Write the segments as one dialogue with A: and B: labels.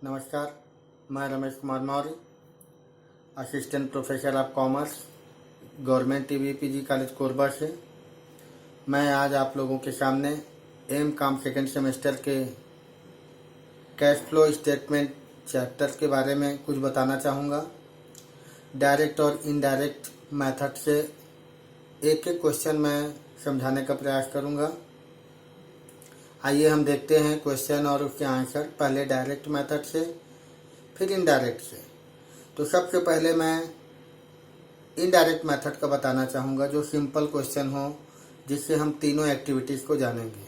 A: नमस्कार, मैं Ramesh Kumar Maurya, assistant professor of commerce, government TVPG college Korba से। मैं आज आप लोगों के सामने कॉम सेकेंड सेमेस्टर के कैश फ्लो स्टेटमेंट चैप्टर के बारे में कुछ बताना चाहूँगा। डायरेक्ट और इनडायरेक्ट मेथड से एक एक क्वेश्चन मैं समझाने का प्रयास करूँगा। आइए हम देखते हैं क्वेश्चन और उसके आंसर, पहले डायरेक्ट मेथड से फिर इनडायरेक्ट से। तो सबसे पहले मैं इनडायरेक्ट मेथड का बताना चाहूँगा, जो सिंपल क्वेश्चन हो, जिससे हम तीनों एक्टिविटीज़ को जानेंगे।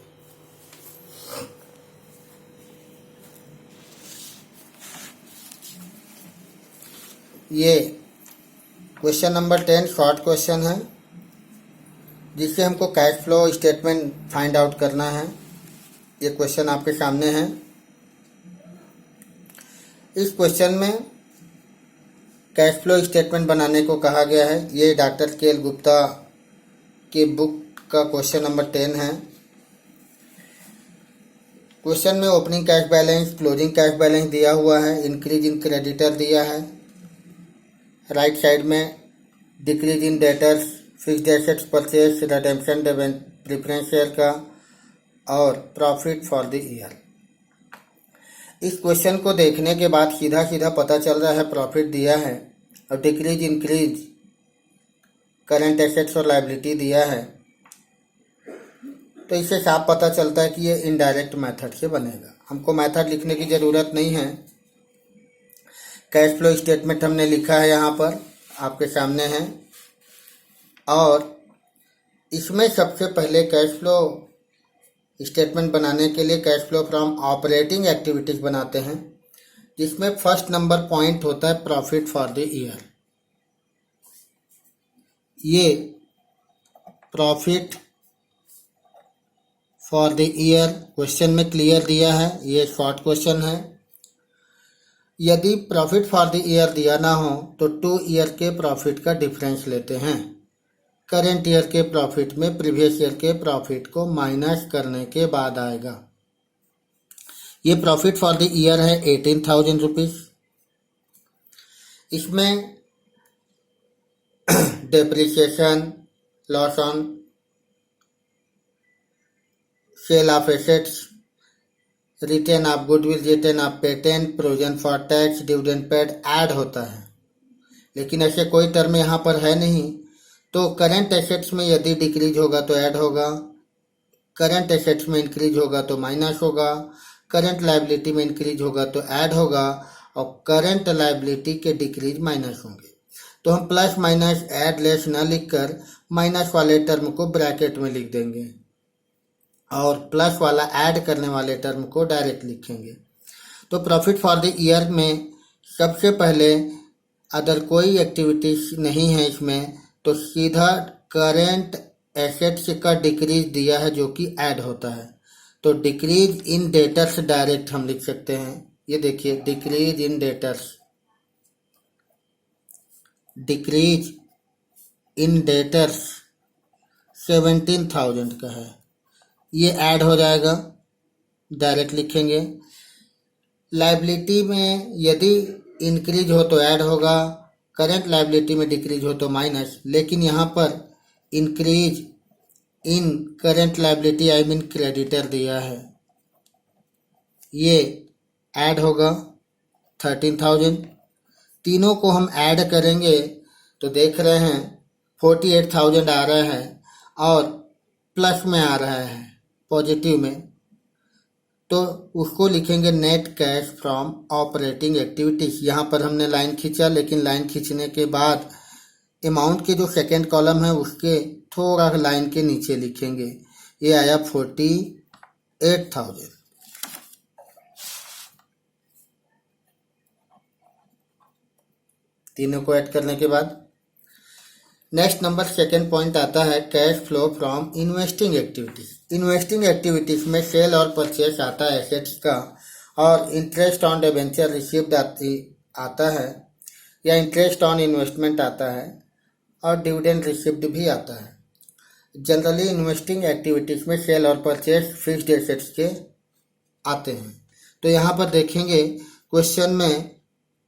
A: ये क्वेश्चन नंबर 10 शॉर्ट क्वेश्चन है, जिससे हमको cash flow statement find out करना है। ये क्वेश्चन आपके सामने है। इस क्वेश्चन में कैश फ्लो स्टेटमेंट बनाने को कहा गया है। ये डॉक्टर के.एल. गुप्ता की बुक का क्वेश्चन नंबर 10 है। क्वेश्चन में opening cash balance, closing cash balance दिया हुआ है, इंक्रीज इन क्रेडिटर दिया है, राइट साइड में decrease in debtors, fixed assets purchase, redemption preference share का और प्रॉफिट फॉर द ईयर। इस क्वेश्चन को देखने के बाद सीधा सीधा पता चल रहा है प्रॉफिट दिया है और डिक्रीज इंक्रीज करंट एसेट्स और लायबिलिटी दिया है। तो इससे साफ पता चलता है कि ये इनडायरेक्ट मेथड से बनेगा। हमको मेथड लिखने की ज़रूरत नहीं है। कैश फ्लो स्टेटमेंट हमने लिखा है, यहाँ पर आपके सामने है। और इसमें सबसे पहले कैश फ्लो स्टेटमेंट बनाने के लिए cash flow from operating activities बनाते हैं, जिसमें फर्स्ट नंबर पॉइंट होता है प्रॉफिट फॉर द ईयर। ये profit for the year question में क्लियर दिया है। ये शॉर्ट क्वेश्चन है। यदि प्रॉफिट फॉर द ईयर दिया ना हो तो 2 ईयर के प्रॉफिट का डिफरेंस लेते हैं। करेंट ईयर के प्रॉफिट में प्रीवियस ईयर के प्रॉफिट को माइनस करने के बाद आएगा। ये प्रॉफिट फॉर द ईयर है 18,000 रुपीज़। इसमें depreciation, loss on sale of assets, return of goodwill, return of patent, provision for tax, dividend paid ad होता है। लेकिन ऐसे कोई टर्म यहाँ पर है नहीं। तो करंट एसेट्स में यदि डिक्रीज होगा तो ऐड होगा, करंट एसेट्स में इंक्रीज होगा तो माइनस होगा, करंट लायबिलिटी में इंक्रीज होगा तो ऐड होगा, और करंट लायबिलिटी के डिक्रीज माइनस होंगे। तो हम प्लस माइनस ऐड लेस न लिखकर माइनस वाले टर्म को ब्रैकेट में लिख देंगे और प्लस वाला ऐड करने वाले टर्म को डायरेक्ट लिखेंगे। तो प्रॉफिट फॉर द ईयर में सबसे पहले अदर कोई एक्टिविटीज नहीं है इसमें, तो सीधा करेंट एसेट्स का डिक्रीज दिया है, जो कि ऐड होता है। तो डिक्रीज इन डेटर्स डायरेक्ट हम लिख सकते हैं। ये देखिए, decrease in debtors, decrease in debtors 17,000 का है। ये ऐड हो जाएगा, डायरेक्ट लिखेंगे। लायबिलिटी में यदि इंक्रीज हो तो ऐड होगा, करंट लायबिलिटी में डिक्रीज हो तो माइनस। लेकिन यहाँ पर increase in current liability I mean creditor दिया है, ये ऐड होगा 13,000। तीनों को हम ऐड करेंगे तो देख रहे हैं 48,000 आ रहा है और प्लस में आ रहा है, पॉजिटिव में। तो उसको लिखेंगे net cash from operating activities. यहाँ पर हमने लाइन खींचा, लेकिन लाइन खींचने के बाद अमाउंट के जो सेकेंड कॉलम है उसके थोड़ा लाइन के नीचे लिखेंगे। ये आया 48,000। तीनों को ऐड करने के बाद नेक्स्ट नंबर सेकेंड पॉइंट आता है cash flow from investing activities. Investing activities में सेल और परचेस आता है एसेट्स का, और इंटरेस्ट ऑन डिबेंचर रिसीव्ड आता है, या इंटरेस्ट ऑन इन्वेस्टमेंट आता है, और डिविडेंड रिसीव्ड भी आता है। जनरली इन्वेस्टिंग एक्टिविटीज में सेल और परचेस फिक्स्ड एसेट्स के आते हैं। तो यहाँ पर देखेंगे क्वेश्चन में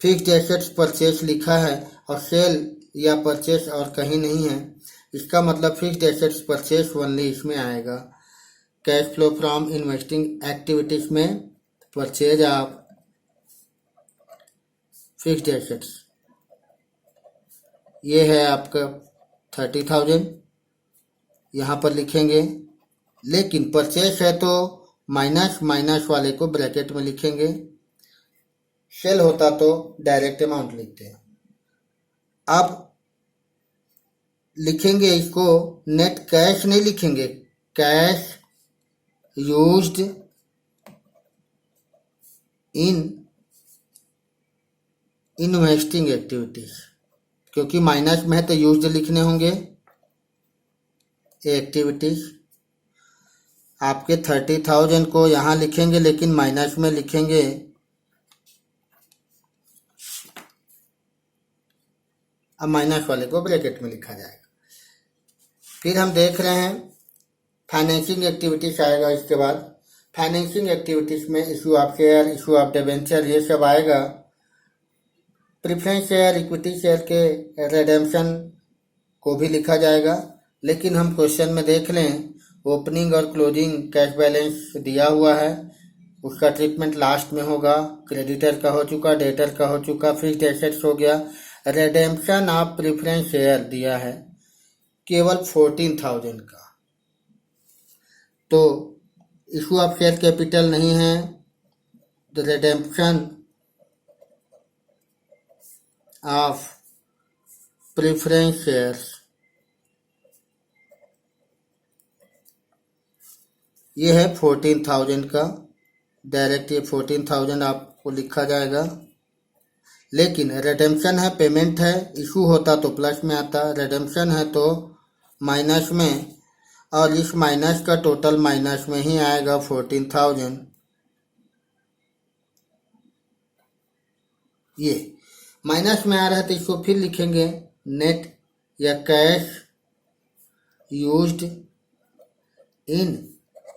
A: फिक्स्ड एसेट्स परचेस लिखा है और सेल या परचेस और कहीं नहीं है, इसका मतलब फिक्स्ड एसेट्स परचेस ओनली इसमें आएगा। Cash flow from investing activities में परचेज ऑफ फिक्स्ड एसेट्स ये है आपका 30,000, यहाँ पर लिखेंगे। लेकिन परचेस है तो माइनस माइनस वाले को ब्रैकेट में लिखेंगे। सेल होता तो डायरेक्ट अमाउंट लिखते हैं। अब लिखेंगे इसको, नेट कैश नहीं लिखेंगे, cash used in investing activities, क्योंकि माइनस में है तो यूज्ड लिखने होंगे एक्टिविटीज। आपके 30,000 को यहाँ लिखेंगे लेकिन माइनस में लिखेंगे। अब माइनस वाले को ब्रैकेट में लिखा जाएगा। फिर हम देख रहे हैं फाइनेंसिंग एक्टिविटीज आएगा। इसके बाद फाइनेंसिंग एक्टिविटीज में issue of share, issue of debenture, ये सब आएगा। प्रेफरेंस शेयर, इक्विटी शेयर के रिडेम्पशन को भी लिखा जाएगा। लेकिन हम क्वेश्चन में देख लें, ओपनिंग और क्लोजिंग कैश बैलेंस दिया हुआ है, उसका ट्रीटमेंट लास्ट में होगा। क्रेडिटर का हो चुका, डेटर का हो चुका, फिक्स्ड एसेट्स हो गया। रिडेम्पशन ऑफ प्रेफरेंस शेयर दिया है केवल 14,000 का, तो इशू ऑफ शेयर कैपिटल नहीं है। The redemption of preference shares ये है 14,000 का, डायरेक्ट ये 14,000 आपको लिखा जाएगा। लेकिन रिडेम्पशन है, पेमेंट है, इशू होता तो प्लस में आता, रिडेम्पशन है तो माइनस में, और इस माइनस का टोटल माइनस में ही आएगा 14,000। ये माइनस में आ रहा है तो इसको फिर लिखेंगे नेट या cash used in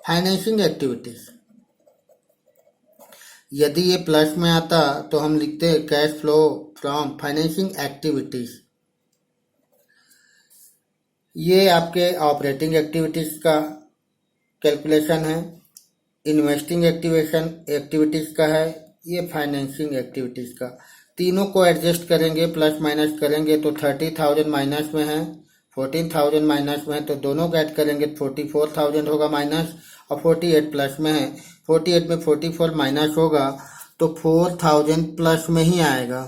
A: financing activities. यदि ये प्लस में आता तो हम लिखते हैं cash flow from financing activities. ये आपके ऑपरेटिंग एक्टिविटीज का कैलकुलेशन है, इन्वेस्टिंग एक्टिविटीज का है, ये फाइनेंसिंग एक्टिविटीज का। तीनों को एडजस्ट करेंगे, प्लस माइनस करेंगे तो 30,000 माइनस में है, 14,000 माइनस में है, तो दोनों को ऐड करेंगे 44,000 होगा माइनस, और 48 प्लस में है। 48 में 44 माइनस होगा तो 4,000 प्लस में ही आएगा।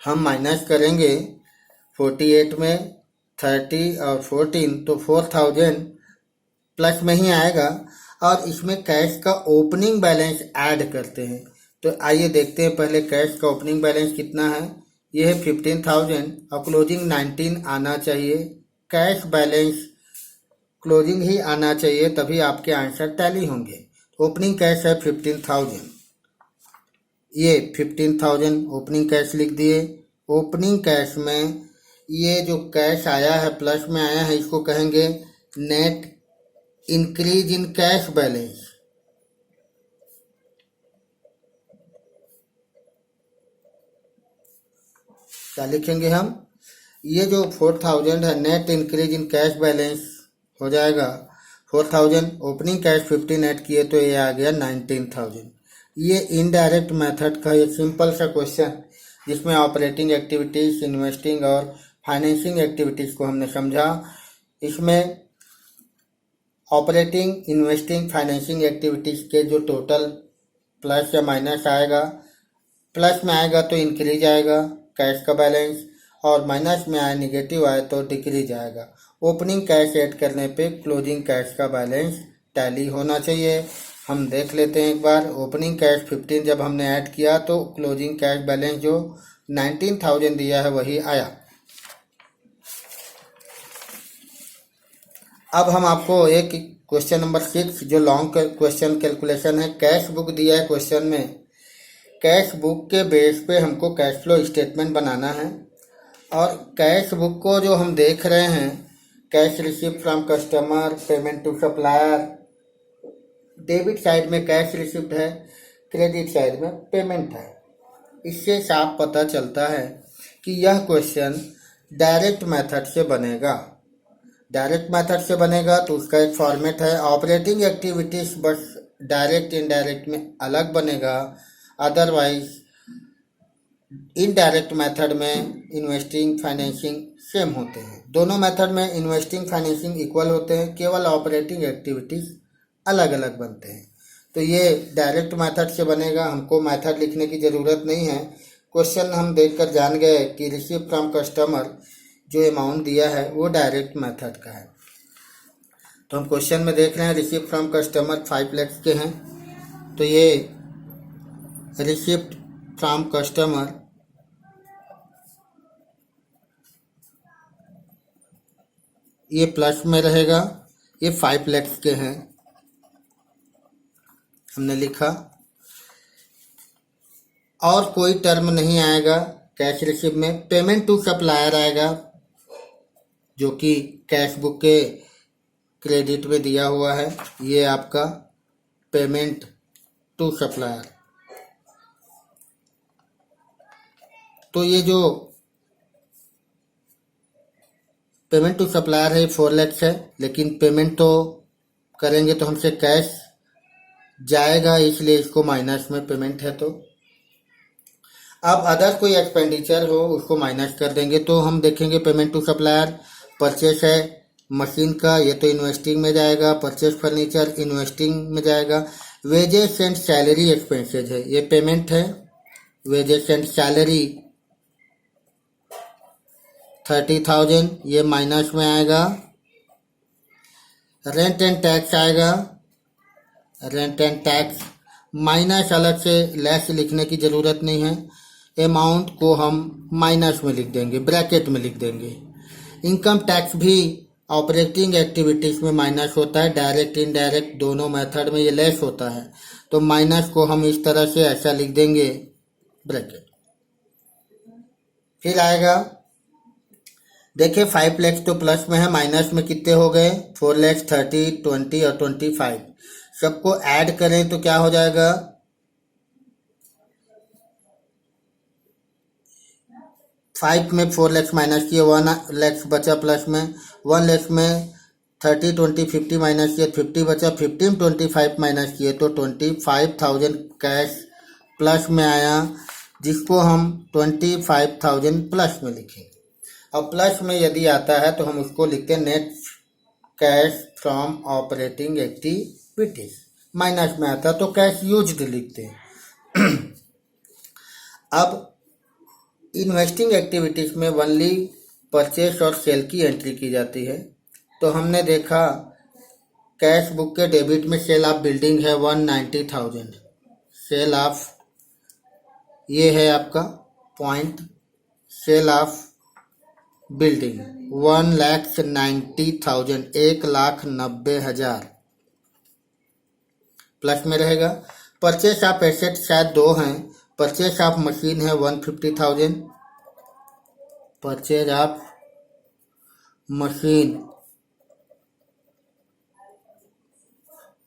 A: हम माइनस करेंगे 48 में 30 और 14 तो 4,000 प्लस में ही आएगा। और इसमें कैश का ओपनिंग बैलेंस ऐड करते हैं, तो आइए देखते हैं पहले कैश का ओपनिंग बैलेंस कितना है। ये है 15,000 और क्लोजिंग 19 आना चाहिए। कैश बैलेंस क्लोजिंग ही आना चाहिए, तभी आपके आंसर टैली होंगे। ओपनिंग कैश है 15,000, ये 15,000 ओपनिंग कैश लिख दिए। ओपनिंग कैश में ये जो कैश आया है प्लस में आया है, इसको कहेंगे net increase in cash balance. क्या लिखेंगे हम, ये जो 4,000 है net increase in cash balance हो जाएगा। 4,000 ओपनिंग कैश 15 ऐड किए तो ये आ गया 19,000। ये इनडायरेक्ट मेथड का एक सिंपल सा क्वेश्चन जिसमें ऑपरेटिंग एक्टिविटीज, इन्वेस्टिंग और फाइनेंसिंग एक्टिविटीज को हमने समझा। इसमें ऑपरेटिंग, इन्वेस्टिंग, फाइनेंसिंग एक्टिविटीज के जो टोटल प्लस या माइनस आएगा, प्लस में आएगा तो इंक्रीज आएगा कैश का बैलेंस, और माइनस में आए निगेटिव आए तो डिक्रीज आएगा। ओपनिंग कैश ऐड करने पे क्लोजिंग कैश का बैलेंस टैली होना चाहिए। हम देख लेते हैं एक बार। ओपनिंग कैश 15 जब हमने ऐड किया तो क्लोजिंग कैश बैलेंस जो 19,000 दिया है वही आया। अब हम आपको एक क्वेश्चन नंबर 6 जो लॉन्ग क्वेश्चन कैलकुलेशन है, कैश बुक दिया है क्वेश्चन में। कैश बुक के बेस पे हमको कैश फ्लो स्टेटमेंट बनाना है, और कैश बुक को जो हम देख रहे हैं, cash receive from customer, payment to supplier, debit side में कैश रिसिप्ट है, क्रेडिट साइड में पेमेंट है। इससे साफ पता चलता है कि यह क्वेश्चन डायरेक्ट मेथड से बनेगा। डायरेक्ट मेथड से बनेगा तो उसका एक फॉर्मेट है, ऑपरेटिंग एक्टिविटीज बस डायरेक्ट इनडायरेक्ट में अलग बनेगा, अदरवाइज इनडायरेक्ट मेथड में इन्वेस्टिंग फाइनेंसिंग सेम होते हैं। दोनों मेथड में इन्वेस्टिंग फाइनेंसिंग इक्वल होते हैं, केवल ऑपरेटिंग एक्टिविटीज अलग अलग बनते हैं। तो ये डायरेक्ट मेथड से बनेगा, हमको मेथड लिखने की ज़रूरत नहीं है। क्वेश्चन हम देखकर जान गए कि रिसीव फ्रॉम कस्टमर जो अमाउंट दिया है वो डायरेक्ट मेथड का है। तो हम क्वेश्चन में देख रहे हैं रिसीव फ्रॉम कस्टमर 5 लाख के हैं, तो ये रिसिप्ट फ्रॉम कस्टमर ये प्लस में रहेगा, ये 5 लाख के हैं हमने लिखा, और कोई टर्म नहीं आएगा कैश रिसीव में। पेमेंट टू सप्लायर आएगा जो कि कैश बुक के क्रेडिट में दिया हुआ है, ये आपका पेमेंट टू सप्लायर। तो ये जो पेमेंट टू सप्लायर है 4 लाख है, लेकिन पेमेंट तो करेंगे तो हमसे कैश जाएगा, इसलिए इसको माइनस में पेमेंट है। तो अब अदर कोई एक्सपेंडिचर हो उसको माइनस कर देंगे। तो हम देखेंगे पेमेंट टू सप्लायर परचेस है मशीन का, ये तो इन्वेस्टिंग में जाएगा, परचेस फर्नीचर इन्वेस्टिंग में जाएगा। वेजेस एंड सैलरी एक्सपेंसेज है, ये पेमेंट है, वेजेस एंड सैलरी 30,000 ये माइनस में आएगा। रेंट एंड टैक्स आएगा, रेंट एंड टैक्स माइनस, अलग से लेस लिखने की ज़रूरत नहीं है, अमाउंट को हम माइनस में लिख देंगे, ब्रैकेट में लिख देंगे। इनकम टैक्स भी ऑपरेटिंग एक्टिविटीज़ में माइनस होता है, डायरेक्ट इनडायरेक्ट दोनों मेथड में ये लेस होता है, तो माइनस को हम इस तरह से ऐसा लिख देंगे ब्रैकेट। फिर आएगा, देखिए 5 लाख तो प्लस में है, माइनस में कितने हो गए 4 लाख, 30, 20 और 25, सबको ऐड करें तो क्या हो जाएगा 5 में 4 लाख माइनस किए 1 लाख बचा, प्लस में 1 लाख में 30, 20, 50 माइनस किए 50 बचा, 15, 25 माइनस किए तो 25,000 कैश प्लस में आया, जिसको हम 25,000 प्लस में लिखेंगे। और प्लस में यदि आता है तो हम उसको लिखते हैं net cash from operating activities, minus में आता तो कैश यूज्ड लिखते हैं। अब इन्वेस्टिंग एक्टिविटीज में ओनली परचेस और सेल की एंट्री की जाती है। तो हमने देखा कैश बुक के डेबिट में सेल ऑफ बिल्डिंग है 190,000, सेल ऑफ ये है आपका point, sale of building 1,90,000 1,90,000 plus में रहेगा। परचेस ऑफ एसेट शायद 2 हैं, परचेस ऑफ मशीन है 150,000, परचेज ऑफ मशीन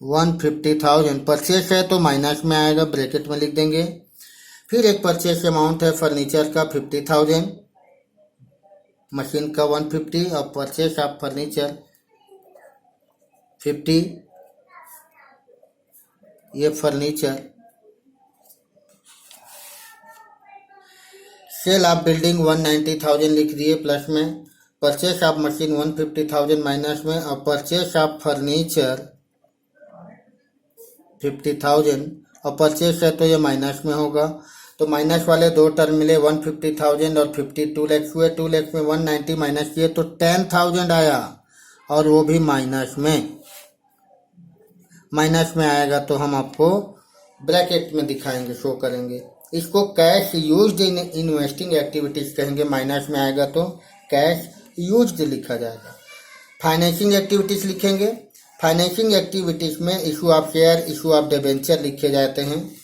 A: 150,000 परचेस है तो माइनस में आएगा, ब्रैकेट में लिख देंगे। फिर एक परचेस अमाउंट है फर्नीचर का 50,000, मशीन का 150 और परचेस ऑफ फर्नीचर 50, ये फर्नीचर। सेल ऑफ बिल्डिंग 190,000 लिख दिए प्लस में, परचेस ऑफ मशीन 150,000 माइनस में, और परचेस ऑफ फर्नीचर 50,000 और परचेस है तो ये माइनस में होगा। तो माइनस वाले 2 टर्म मिले, 150,000 और 52 लाख हुए, 2 लाख में 190 माइनस किए तो 10,000 आया, और वो भी माइनस में आएगा तो हम आपको ब्रैकेट में दिखाएंगे, शो करेंगे। इसको cash used in investing activities कहेंगे, माइनस में आएगा तो कैश यूज्ड लिखा जाएगा। फाइनेंसिंग एक्टिविटीज लिखेंगे, फाइनेंसिंग एक्टिविटीज में issue of share, issue of debenture लिखे जाते हैं।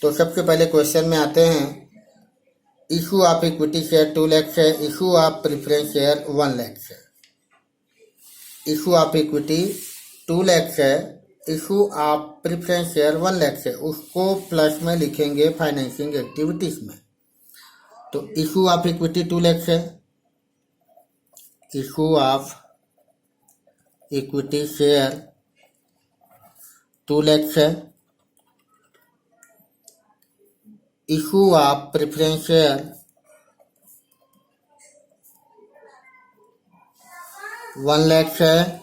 A: तो सबसे पहले क्वेश्चन में आते हैं, issue of equity share 2 lakh है, issue of preference share 1 lakh है। इशू ऑफ इक्विटी 2 लाख है, issue of preference share 1 lakh से, उसको प्लस में लिखेंगे फाइनेंसिंग एक्टिविटीज में। तो इशू ऑफ इक्विटी 2 लाख है, issue of equity share 2 lakh है, issue of preference share 1 lakh है,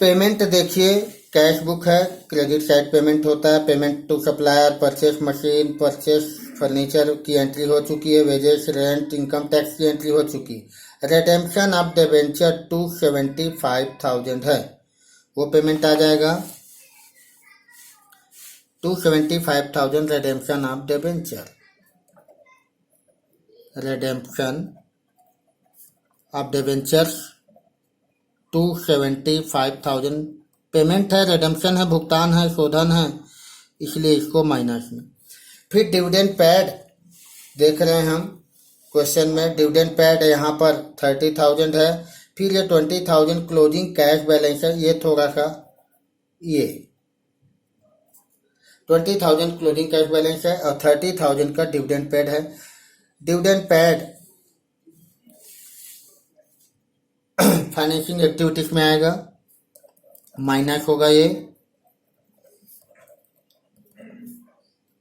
A: पेमेंट देखिए कैश बुक है, क्रेडिट साइड पेमेंट होता है, payment to supplier, purchase machine, purchase furniture की एंट्री हो चुकी है, वेजेस, रेंट, इनकम टैक्स की एंट्री हो चुकी। रिडेम्पशन ऑफ डिबेंचर 275,000 है, वो पेमेंट आ जाएगा 275,000 redemption of debenture, redemption of debentures 275,000 payment है, रिडम्पशन है, भुगतान है, शोधन है, इसलिए इसको माइनस में। फिर डिविडेंड पेड देख रहे हैं हम क्वेश्चन में, डिविडेंड पेड यहाँ पर 30,000 है, फिर ये 20,000 क्लोजिंग कैश बैलेंस है, ये थोड़ा सा ये 20,000 क्लोजिंग कैश बैलेंस है और 30,000 का डिविडेंड पेड है। डिविडेंड पेड फाइनेंसिंग एक्टिविटीज में आएगा, माइनस होगा ये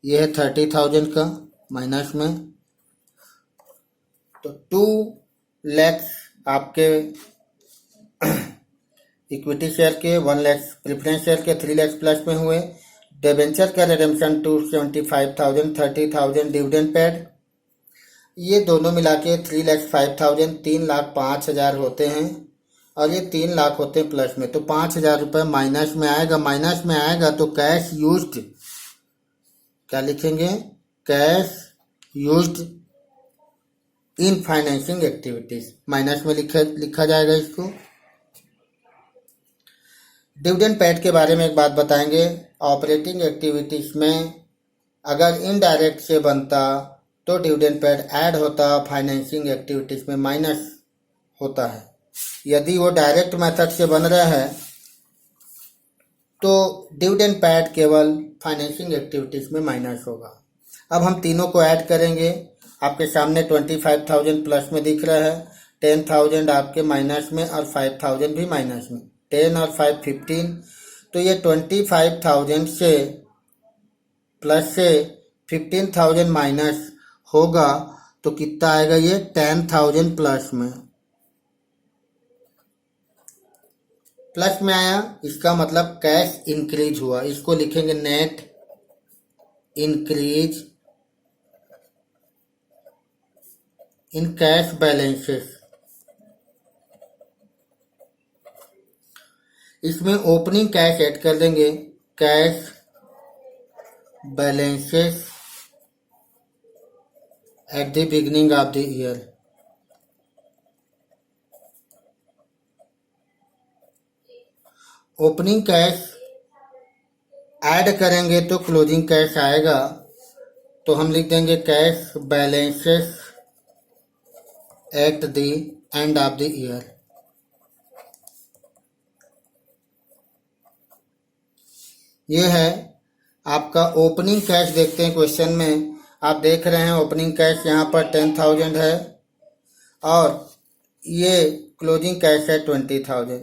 A: है 30,000 का माइनस में। तो 2 लाख आपके इक्विटी शेयर के, 1 लाख प्रेफरेंस शेयर के, 3 लाख प्लस में हुए। डिबेंचर का रिडेम्पशन 275,000, 30,000 डिविडेंड पेड, ये दोनों मिला के 3,05,000, 3,05,000 होते हैं और ये 3 लाख होते हैं प्लस में, तो 5,000 रुपये माइनस में आएगा। माइनस में आएगा तो कैश यूज्ड क्या लिखेंगे, cash used in financing activities, minus में लिखा जाएगा इसको। डिविडेंड पेड के बारे में एक बात बताएंगे, ऑपरेटिंग एक्टिविटीज में अगर इनडायरेक्ट से बनता तो डिविडेंड पेड ऐड होता, फाइनेंसिंग एक्टिविटीज में माइनस होता है। यदि वो डायरेक्ट मेथड से बन रहा है तो डिविडेंड पेड केवल फाइनेंसिंग एक्टिविटीज में माइनस होगा। अब हम तीनों को ऐड करेंगे, आपके सामने 25,000 प्लस में दिख रहा है, 10,000 आपके माइनस में और 5,000 भी माइनस में, 10 और 5 15, तो ये 25,000 से प्लस से 15,000 माइनस होगा तो कितना आएगा, ये 10,000 प्लस में, प्लस में आया, इसका मतलब कैश इंक्रीज हुआ। इसको लिखेंगे net increase in cash balances. इसमें ओपनिंग कैश ऐड कर देंगे, cash balances at the beginning of the year. Opening cash add करेंगे तो क्लोजिंग कैश आएगा, तो हम लिख देंगे cash balances at the end of the year. ये है आपका ओपनिंग कैश। देखते हैं क्वेश्चन में, आप देख रहे हैं ओपनिंग कैश यहाँ पर 10,000 है और ये क्लोजिंग कैश है 20,000।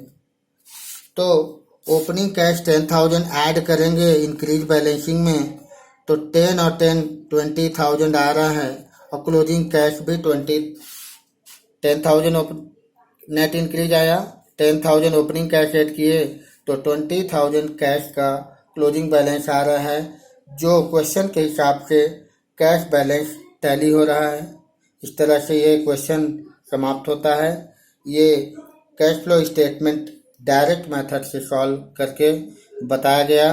A: तो ओपनिंग कैश 10,000 ऐड करेंगे इंक्रीज बैलेंसिंग में, तो 10 और 10 20,000 आ रहा है और क्लोजिंग कैश भी 10,000 नेट इंक्रीज आया, 10,000 ओपनिंग कैश ऐड किए तो 20,000 कैश का क्लोजिंग बैलेंस आ रहा है, जो क्वेश्चन के हिसाब से कैश बैलेंस टैली हो रहा है। इस तरह से ये क्वेश्चन समाप्त होता है। ये cash flow statement direct method से सॉल्व करके बताया गया।